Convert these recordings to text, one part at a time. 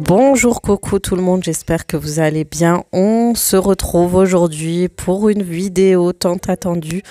Bonjour coucou tout le monde, j'espère que vous allez bien. On se retrouve aujourd'hui pour une vidéo tant attendue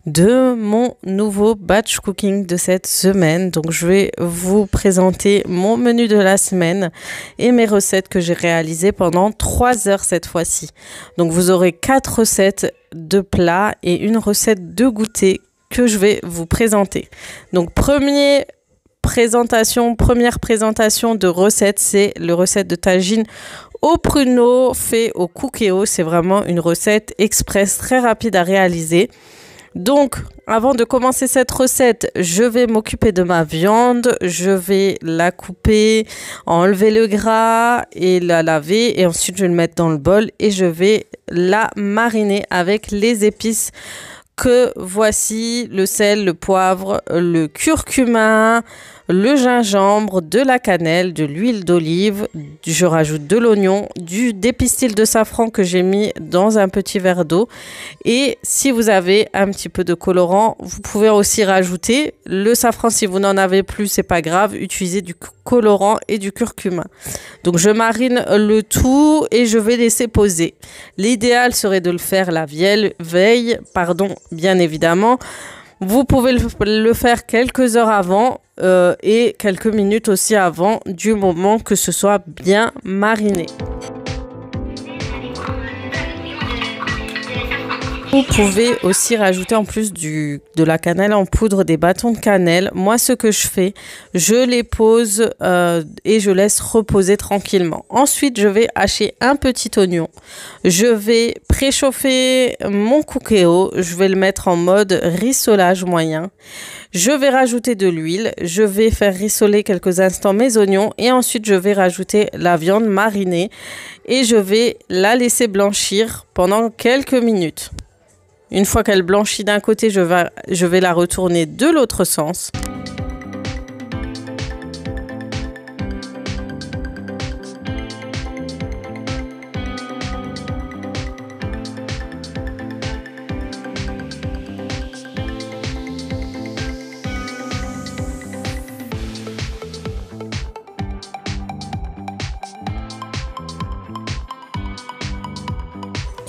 de mon nouveau batch cooking de cette semaine. Donc je vais vous présenter mon menu de la semaine et mes recettes que j'ai réalisées pendant 3 heures cette fois-ci. Donc vous aurez 4 recettes de plats et une recette de goûter que je vais vous présenter. Donc première présentation de recette, c'est le recette de tagine au pruneau fait au cookéo. C'est vraiment une recette express très rapide à réaliser. Donc, avant de commencer cette recette, je vais m'occuper de ma viande. Je vais la couper, enlever le gras et la laver. Et ensuite, je vais le mettre dans le bol et je vais la mariner avec les épices que voici: le sel, le poivre, le curcuma, le gingembre, de la cannelle, de l'huile d'olive, je rajoute de l'oignon, des pistils de safran que j'ai mis dans un petit verre d'eau. Et si vous avez un petit peu de colorant, vous pouvez aussi rajouter le safran. Si vous n'en avez plus, c'est pas grave, utilisez du colorant et du curcuma. Donc je marine le tout et je vais laisser poser. L'idéal serait de le faire la veille, bien évidemment. Vous pouvez le faire quelques heures avant et quelques minutes aussi avant, du moment que ce soit bien mariné. Vous pouvez aussi rajouter en plus de la cannelle en poudre, des bâtons de cannelle. Moi, ce que je fais, je les pose et je laisse reposer tranquillement. Ensuite, je vais hacher un petit oignon. Je vais préchauffer mon cookéo. Je vais le mettre en mode rissolage moyen. Je vais rajouter de l'huile. Je vais faire rissoler quelques instants mes oignons et ensuite, je vais rajouter la viande marinée et je vais la laisser blanchir pendant quelques minutes. Une fois qu'elle blanchit d'un côté, je vais la retourner de l'autre sens.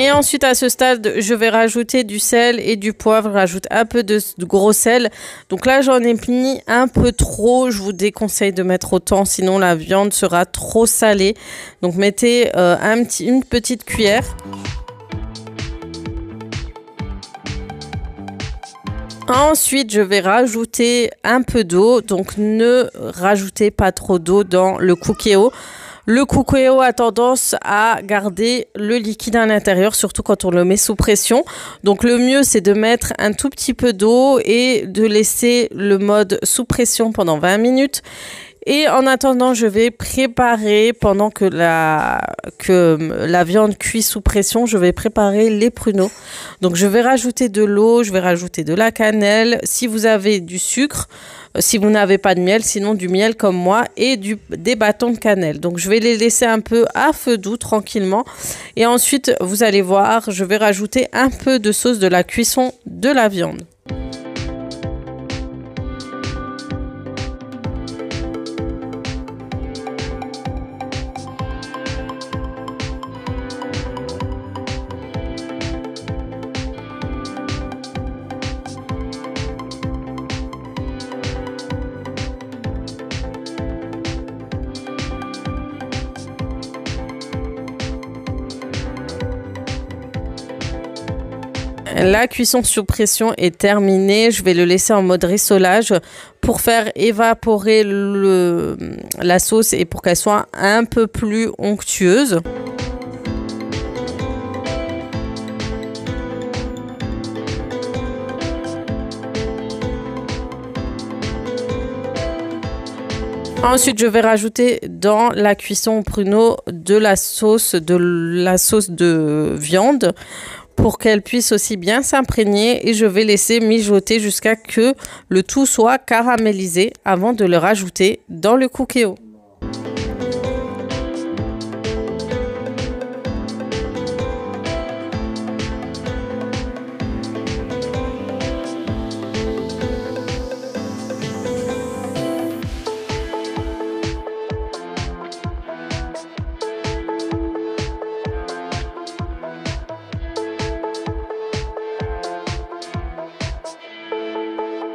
Et ensuite, à ce stade, je vais rajouter du sel et du poivre. Je rajoute un peu de gros sel. Donc là, j'en ai mis un peu trop. Je vous déconseille de mettre autant, sinon la viande sera trop salée. Donc mettez une petite cuillère. Ensuite, je vais rajouter un peu d'eau. Donc ne rajoutez pas trop d'eau dans le cookéo. Le cookéo a tendance à garder le liquide à l'intérieur, surtout quand on le met sous pression. Donc le mieux, c'est de mettre un tout petit peu d'eau et de laisser le mode sous pression pendant 20 minutes. Et en attendant, je vais préparer, pendant que la viande cuit sous pression, je vais préparer les pruneaux. Donc je vais rajouter de l'eau, je vais rajouter de la cannelle. Si vous avez du sucre, si vous n'avez pas de miel, sinon du miel comme moi, et des bâtons de cannelle. Donc je vais les laisser un peu à feu doux tranquillement. Et ensuite, vous allez voir, je vais rajouter un peu de sauce de la cuisson de la viande. La cuisson sous pression est terminée. Je vais le laisser en mode rissolage pour faire évaporer la sauce et pour qu'elle soit un peu plus onctueuse. Ensuite, je vais rajouter dans la cuisson au pruneau de la sauce de viande, pour qu'elle puisse aussi bien s'imprégner, et je vais laisser mijoter jusqu'à que le tout soit caramélisé avant de le rajouter dans le cookéo.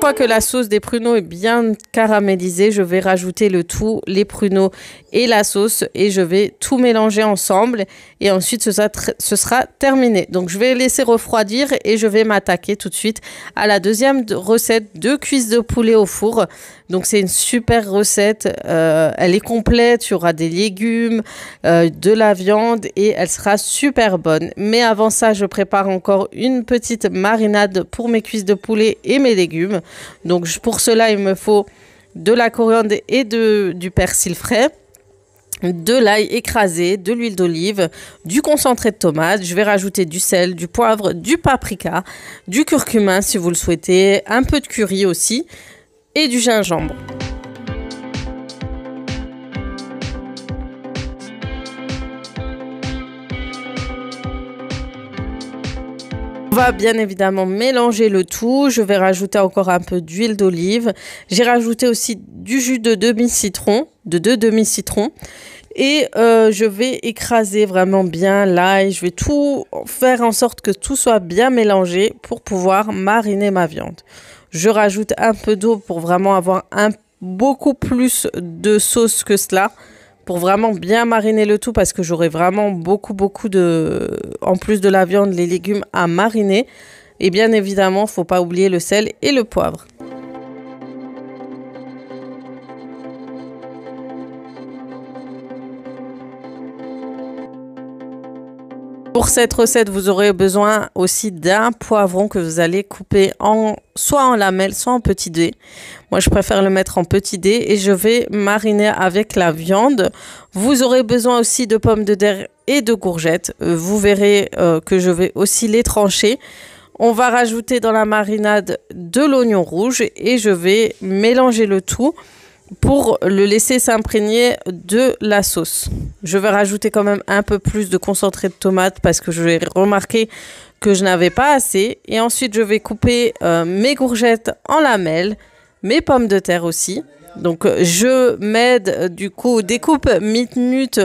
fois que la sauce des pruneaux est bien caramélisée, je vais rajouter le tout, les pruneaux et la sauce et je vais tout mélanger ensemble et ensuite ce sera terminé. Donc je vais laisser refroidir et je vais m'attaquer tout de suite à la deuxième recette de cuisses de poulet au four. Donc c'est une super recette, elle est complète, il y aura des légumes, de la viande et elle sera super bonne. Mais avant ça, je prépare encore une petite marinade pour mes cuisses de poulet et mes légumes. Donc pour cela, il me faut de la coriandre et du persil frais, de l'ail écrasé, de l'huile d'olive, du concentré de tomate. Je vais rajouter du sel, du poivre, du paprika, du curcuma si vous le souhaitez, un peu de curry aussi et du gingembre. On va bien évidemment mélanger le tout. Je vais rajouter encore un peu d'huile d'olive. J'ai rajouté aussi du jus de demi-citron, de 2 demi-citrons. Et je vais écraser vraiment bien l'ail. Je vais tout faire en sorte que tout soit bien mélangé pour pouvoir mariner ma viande. Je rajoute un peu d'eau pour vraiment avoir beaucoup plus de sauce que cela. Pour vraiment bien mariner le tout parce que j'aurai vraiment beaucoup en plus de la viande, les légumes à mariner. Et bien évidemment, il ne faut pas oublier le sel et le poivre. Pour cette recette, vous aurez besoin aussi d'un poivron que vous allez couper soit en lamelles, soit en petits dés. Moi, je préfère le mettre en petits dés et je vais mariner avec la viande. Vous aurez besoin aussi de pommes de terre et de courgettes. Vous verrez que je vais aussi les trancher. On va rajouter dans la marinade de l'oignon rouge et je vais mélanger le tout pour le laisser s'imprégner de la sauce. Je vais rajouter quand même un peu plus de concentré de tomate parce que j'ai remarqué que je n'avais pas assez. Et ensuite, je vais couper mes courgettes en lamelles, mes pommes de terre aussi. Donc, je m'aide du coup découpe Minute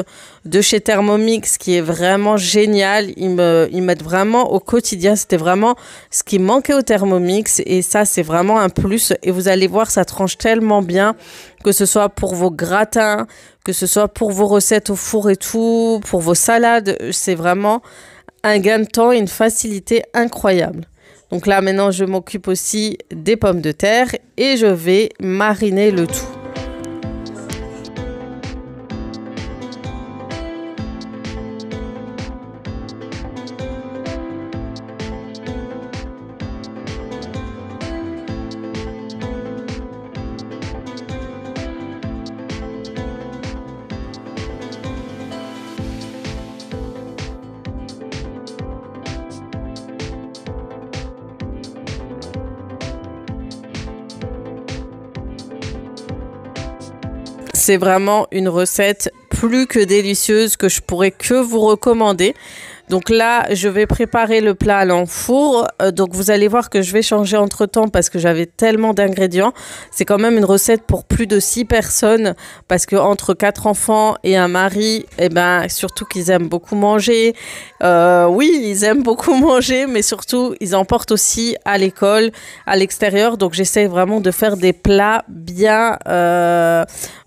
de chez Thermomix qui est vraiment génial. Ils m'aident vraiment au quotidien. C'était vraiment ce qui manquait au Thermomix et ça, c'est vraiment un plus. Et vous allez voir, ça tranche tellement bien, que ce soit pour vos gratins, que ce soit pour vos recettes au four et tout, pour vos salades. C'est vraiment un gain de temps et une facilité incroyable. Donc là, maintenant, je m'occupe aussi des pommes de terre et je vais mariner le tout. C'est vraiment une recette plus que délicieuse que je pourrais que vous recommander. Donc là, je vais préparer le plat à l'enfour. Donc vous allez voir que je vais changer entre temps parce que j'avais tellement d'ingrédients. C'est quand même une recette pour plus de 6 personnes parce que entre 4 enfants et un mari, eh ben surtout qu'ils aiment beaucoup manger. Oui, ils aiment beaucoup manger, mais surtout ils emportent aussi à l'école, à l'extérieur. Donc j'essaie vraiment de faire des plats bien,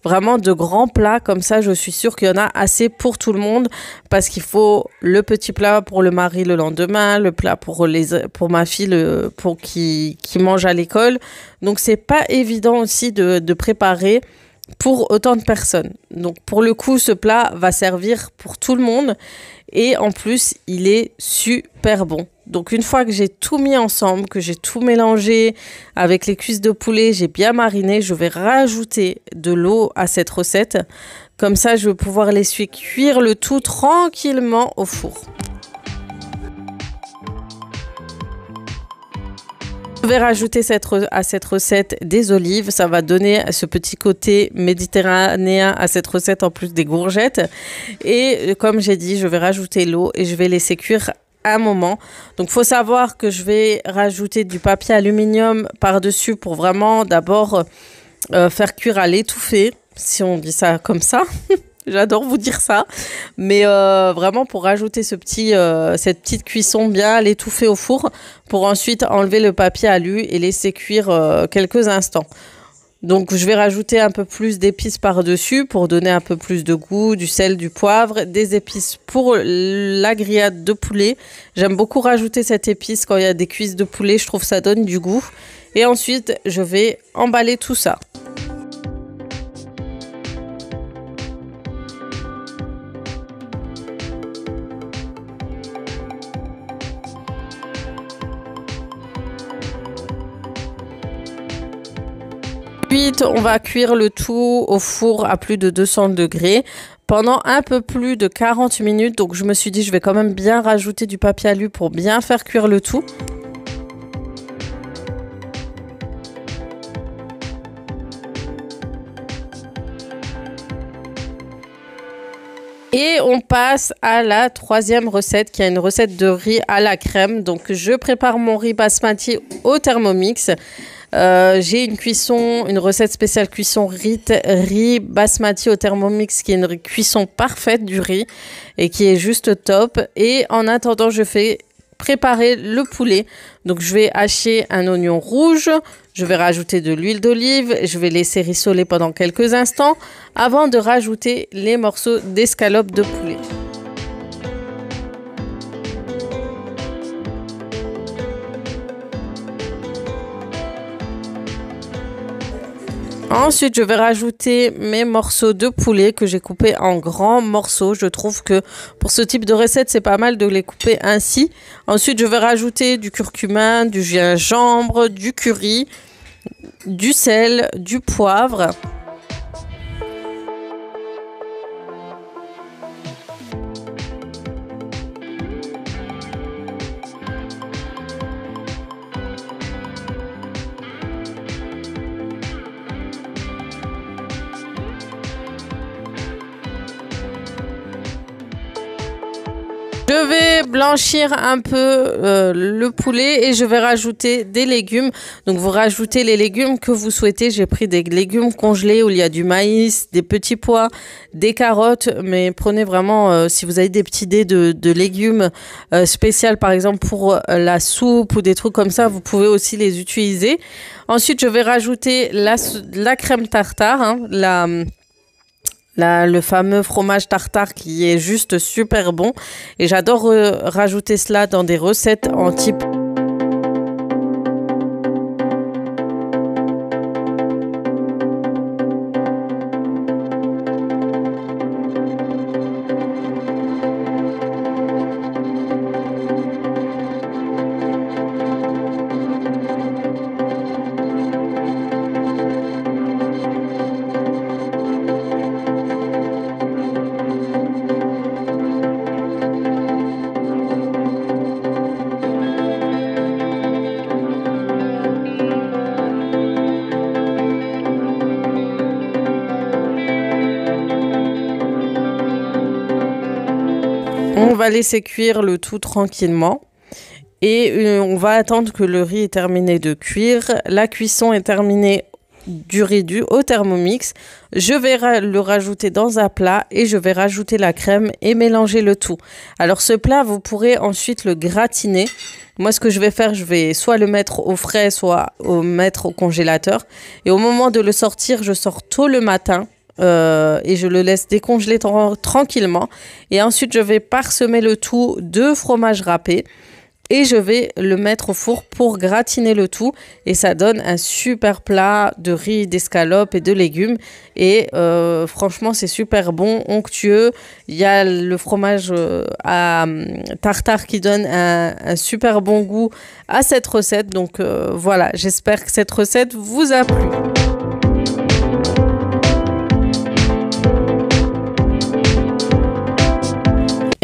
vraiment de grands plats comme ça. Je suis sûre qu'il y en a assez pour tout le monde parce qu'il faut le petit plat pour le mari le lendemain, le plat pour ma fille qui mange à l'école. Donc c'est pas évident aussi de préparer pour autant de personnes. Donc pour le coup, ce plat va servir pour tout le monde et en plus, il est super bon. Donc une fois que j'ai tout mis ensemble, que j'ai tout mélangé avec les cuisses de poulet, j'ai bien mariné, je vais rajouter de l'eau à cette recette. Comme ça, je vais pouvoir laisser cuire le tout tranquillement au four. Je vais rajouter à cette recette des olives. Ça va donner ce petit côté méditerranéen à cette recette en plus des courgettes. Et comme j'ai dit, je vais rajouter l'eau et je vais laisser cuire un moment. Donc, il faut savoir que je vais rajouter du papier aluminium par-dessus pour vraiment d'abord faire cuire à l'étouffée, si on dit ça comme ça. J'adore vous dire ça. Mais vraiment pour rajouter cette petite cuisson, bien l'étouffer au four pour ensuite enlever le papier alu et laisser cuire quelques instants. Donc je vais rajouter un peu plus d'épices par-dessus pour donner un peu plus de goût, du sel, du poivre, des épices pour la grillade de poulet. J'aime beaucoup rajouter cette épice quand il y a des cuisses de poulet, je trouve que ça donne du goût. Et ensuite, je vais emballer tout ça. Ensuite, on va cuire le tout au four à plus de 200 degrés pendant un peu plus de 40 minutes. Donc, je me suis dit, je vais quand même bien rajouter du papier alu pour bien faire cuire le tout. Et on passe à la troisième recette qui est une recette de riz à la crème. Donc, je prépare mon riz basmati au Thermomix. J'ai une recette spéciale cuisson riz basmati au Thermomix qui est une cuisson parfaite du riz et qui est juste top. Et en attendant, je fais préparer le poulet. Donc, je vais hacher un oignon rouge. Je vais rajouter de l'huile d'olive. Je vais laisser rissoler pendant quelques instants avant de rajouter les morceaux d'escalope de poulet. Ensuite, je vais rajouter mes morceaux de poulet que j'ai coupés en grands morceaux. Je trouve que pour ce type de recette, c'est pas mal de les couper ainsi. Ensuite, je vais rajouter du curcuma, du gingembre, du curry, du sel, du poivre. Je vais blanchir un peu le poulet et je vais rajouter des légumes. Donc, vous rajoutez les légumes que vous souhaitez. J'ai pris des légumes congelés où il y a du maïs, des petits pois, des carottes. Mais prenez vraiment, si vous avez des petits dés de légumes spéciaux, par exemple pour la soupe ou des trucs comme ça, vous pouvez aussi les utiliser. Ensuite, je vais rajouter la crème tartare, hein, le fameux fromage tartare qui est juste super bon. Et j'adore rajouter cela dans des recettes en type. On va laisser cuire le tout tranquillement et on va attendre que le riz est terminé de cuire. La cuisson est terminée du riz au Thermomix. Je vais le rajouter dans un plat et je vais rajouter la crème et mélanger le tout. Alors ce plat, vous pourrez ensuite le gratiner. Moi, ce que je vais faire, je vais soit le mettre au frais, soit mettre au congélateur. Et au moment de le sortir, je sors tôt le matin. Et je le laisse décongeler tranquillement et ensuite je vais parsemer le tout de fromage râpé et je vais le mettre au four pour gratiner le tout et ça donne un super plat de riz, d'escalope et de légumes et franchement c'est super bon, onctueux. Il y a le fromage à tartare qui donne un super bon goût à cette recette. Donc voilà, j'espère que cette recette vous a plu.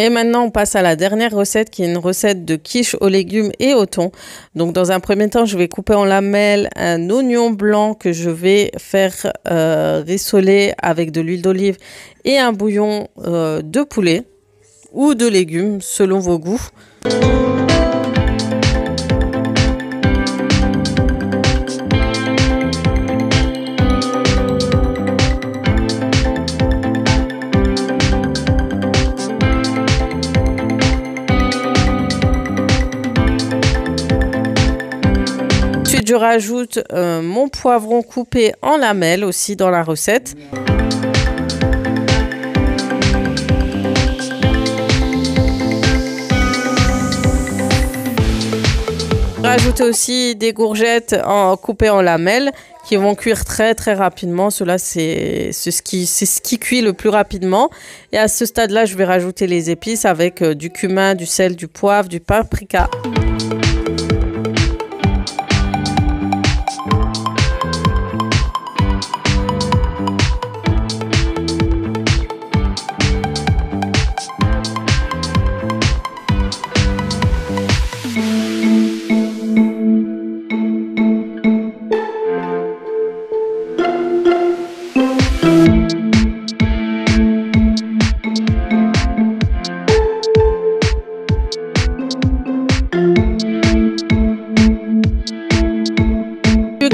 Et maintenant, on passe à la dernière recette qui est une recette de quiche aux légumes et au thon. Donc, dans un premier temps, je vais couper en lamelles un oignon blanc que je vais faire rissoler avec de l'huile d'olive et un bouillon de poulet ou de légumes selon vos goûts. Ensuite, je rajoute mon poivron coupé en lamelles aussi dans la recette. Rajouter aussi des courgettes coupées en lamelles qui vont cuire très très rapidement. Cela c'est ce qui cuit le plus rapidement. Et à ce stade-là, je vais rajouter les épices avec du cumin, du sel, du poivre, du paprika.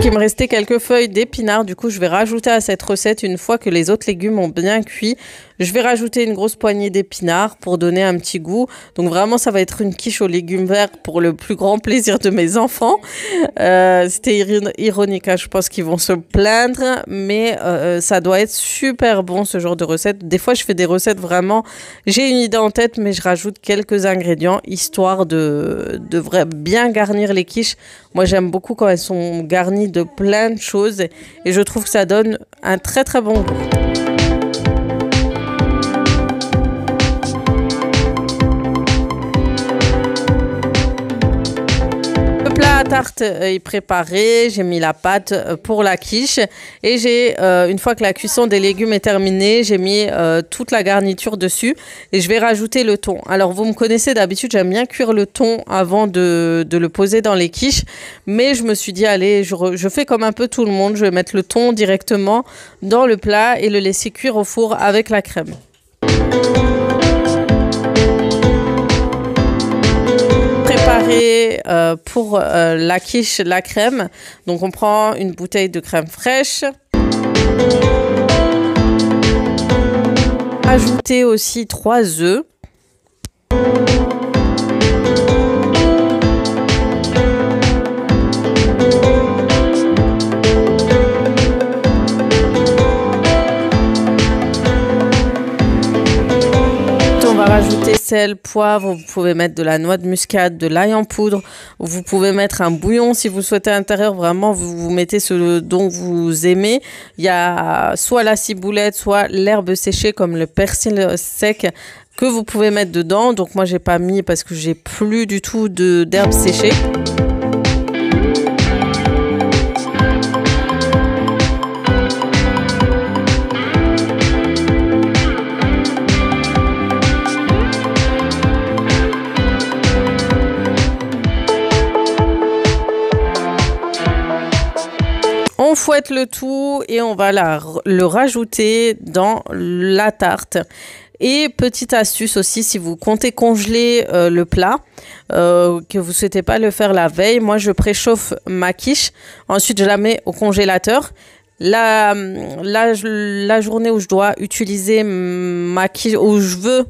Il me restait quelques feuilles d'épinards, du coup je vais rajouter à cette recette une fois que les autres légumes ont bien cuit. Je vais rajouter une grosse poignée d'épinards pour donner un petit goût. Donc vraiment ça va être une quiche aux légumes verts pour le plus grand plaisir de mes enfants. C'était ironique, hein, je pense qu'ils vont se plaindre, mais ça doit être super bon ce genre de recette. Des fois je fais des recettes vraiment, j'ai une idée en tête mais je rajoute quelques ingrédients histoire de bien garnir les quiches. Moi j'aime beaucoup quand elles sont garnies de plein de choses et je trouve que ça donne un très très bon goût. Le plat à tarte est préparé, j'ai mis la pâte pour la quiche et j'ai une fois que la cuisson des légumes est terminée, j'ai mis toute la garniture dessus et je vais rajouter le thon. Alors vous me connaissez d'habitude, j'aime bien cuire le thon avant de le poser dans les quiches, mais je me suis dit allez, je fais comme un peu tout le monde, je vais mettre le thon directement dans le plat et le laisser cuire au four avec la crème. Pour la quiche, la crème. Donc on prend une bouteille de crème fraîche. Ajouter aussi 3 œufs. On va rajouter sel, poivre, vous pouvez mettre de la noix de muscade, de l'ail en poudre, vous pouvez mettre un bouillon si vous souhaitez à l'intérieur, vraiment vous mettez ce dont vous aimez. Il y a soit la ciboulette, soit l'herbe séchée comme le persil sec que vous pouvez mettre dedans. Donc moi j'ai pas mis parce que j'ai plus du tout d'herbe séchée. On fouette le tout et on va le rajouter dans la tarte. Et petite astuce aussi, si vous comptez congeler le plat, que vous ne souhaitez pas le faire la veille, moi je préchauffe ma quiche, ensuite je la mets au congélateur. La journée où je dois utiliser ma quiche, où je veux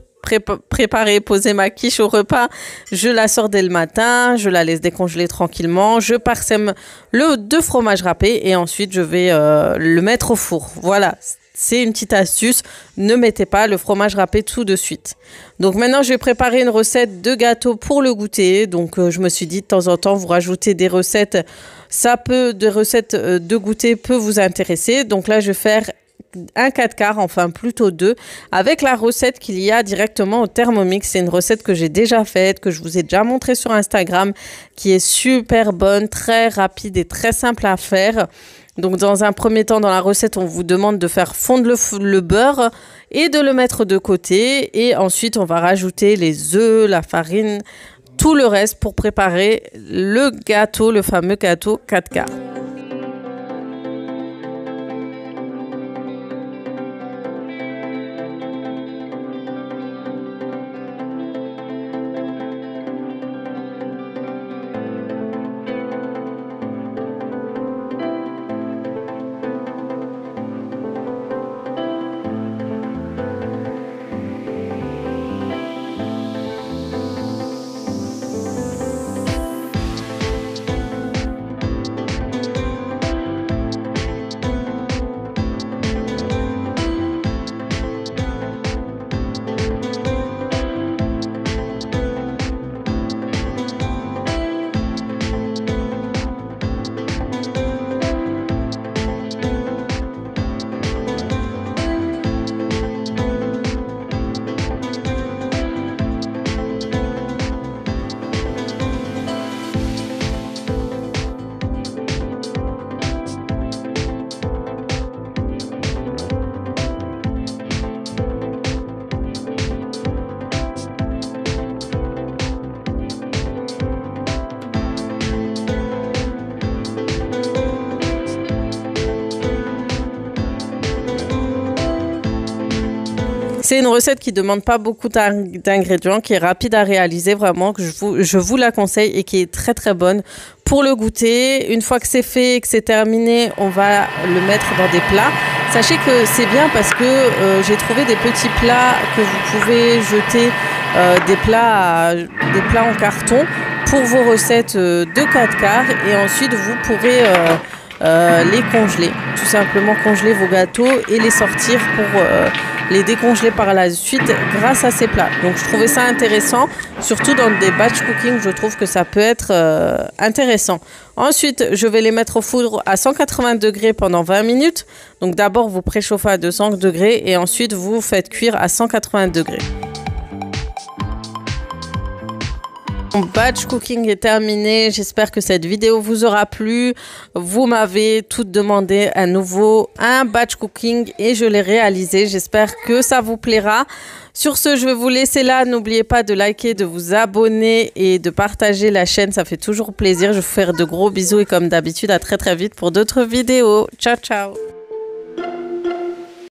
préparer, poser ma quiche au repas, je la sors dès le matin, je la laisse décongeler tranquillement, je parsème de fromage râpé et ensuite je vais le mettre au four. Voilà, c'est une petite astuce, ne mettez pas le fromage râpé tout de suite. Donc maintenant je vais préparer une recette de gâteau pour le goûter. Donc je me suis dit de temps en temps vous rajoutez des recettes, des recettes de goûter peut vous intéresser. Donc là je vais faire un 4 quarts, enfin plutôt 2, avec la recette qu'il y a directement au Thermomix. C'est une recette que j'ai déjà faite, que je vous ai déjà montrée sur Instagram, qui est super bonne, très rapide et très simple à faire. Donc dans un premier temps, dans la recette, on vous demande de faire fondre le beurre et de le mettre de côté. Et ensuite, on va rajouter les œufs, la farine, tout le reste pour préparer le gâteau, le fameux gâteau 4 quarts. C'est une recette qui ne demande pas beaucoup d'ingrédients, qui est rapide à réaliser, vraiment, que je vous la conseille et qui est très très bonne pour le goûter. Une fois que c'est fait et que c'est terminé, on va le mettre dans des plats. Sachez que c'est bien parce que j'ai trouvé des petits plats que vous pouvez jeter, des plats en carton pour vos recettes de 4 quarts, et ensuite vous pourrez les congeler, tout simplement congeler vos gâteaux et les sortir pour les décongeler par la suite grâce à ces plats. Donc je trouvais ça intéressant, surtout dans des batch cooking, je trouve que ça peut être intéressant. Ensuite, je vais les mettre au four à 180 degrés pendant 20 minutes. Donc d'abord, vous préchauffez à 200 degrés et ensuite vous faites cuire à 180 degrés. Mon batch cooking est terminé. J'espère que cette vidéo vous aura plu. Vous m'avez toutes demandé à nouveau un batch cooking et je l'ai réalisé. J'espère que ça vous plaira. Sur ce, je vais vous laisser là. N'oubliez pas de liker, de vous abonner et de partager la chaîne. Ça fait toujours plaisir. Je vais vous faire de gros bisous et comme d'habitude, à très très vite pour d'autres vidéos. Ciao, ciao.